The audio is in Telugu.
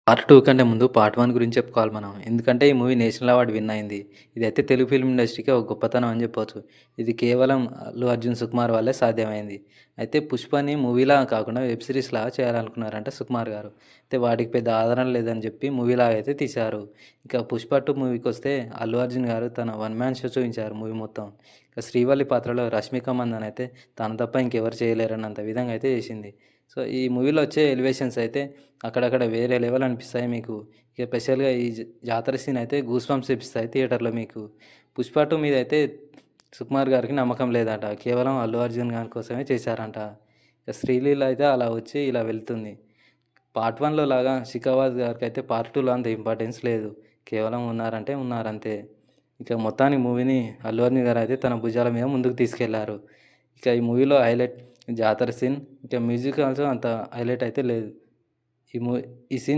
పార్ట్ 2 కంటే ముందు పార్ట్ 1 గురించి చెప్పుకోవాలి మనం. ఎందుకంటే ఈ మూవీ నేషనల్ అవార్డ్ విన్ అయింది. ఇదైతే తెలుగు ఫిల్మ్ ఇండస్ట్రీకి ఒక గొప్పతనం అని చెప్పొచ్చు. ఇది కేవలం అల్లు అర్జున్, సుకుమార్ వల్లే సాధ్యమైంది. అయితే 'పుష్పని' మూవీలా కాకుండా వెబ్ సీరీస్‌లాగా చేయాలనుకున్నారంట సుకుమార్ గారు. అయితే వాటికి పెద్ద ఆదరణ లేదని చెప్పి మూవీలాగా అయితే తీశారు. ఇక 'పుష్ప 2' మూవీకొస్తే అల్లు అర్జున్ గారు తన వన్ మ్యాన్ షో చూయించారు మూవీ మొత్తం. ఇక శ్రీవల్లి పాత్రలో రష్మిక మందన అయితే తను తప్ప ఇంకెవరు చేయలేరన్నంత విధంగా అయితే చేసింది. సో, ఈ మూవీలో వచ్చే ఎలివేషన్స్ అయితే అక్కడక్కడ వేరే లెవెల్ అనిపిస్తాయి మీకు. ఇక స్పెషల్‌గా ఈ జాతర సీన్ అయితే గూస్ బంప్స్ తెప్పిస్తాయి థియేటర్‌లో మీకు. 'పుష్ప 2' మీదైతే సుకుమార్ గారికి నమ్మకం లేదంట. కేవలం అల్లు అర్జున్ గారి కోసమే చేశారంట. ఇక శ్రీలీల అయితే అలా వచ్చి ఇలా వెళ్తుంది. పార్ట్ 1లో లాగా షికావత్ గారికైతే పార్ట్ 2లో అంత ఇంపార్టెన్స్ లేదు. కేవలం ఉన్నారంటే ఉన్నారంతే. ఇక మొత్తానికి మూవీని అల్లు అర్జున్ గారైతే తన భుజాల మీద ముందుకు తీసుకెళ్లారు. ఇక ఈ మూవీలో హైలైట్ జాతర సీన్. ఇక మ్యూజిక్ ఆల్సో అంత హైలైట్ అయితే లేదు. ఈ మూ ఈ సీన్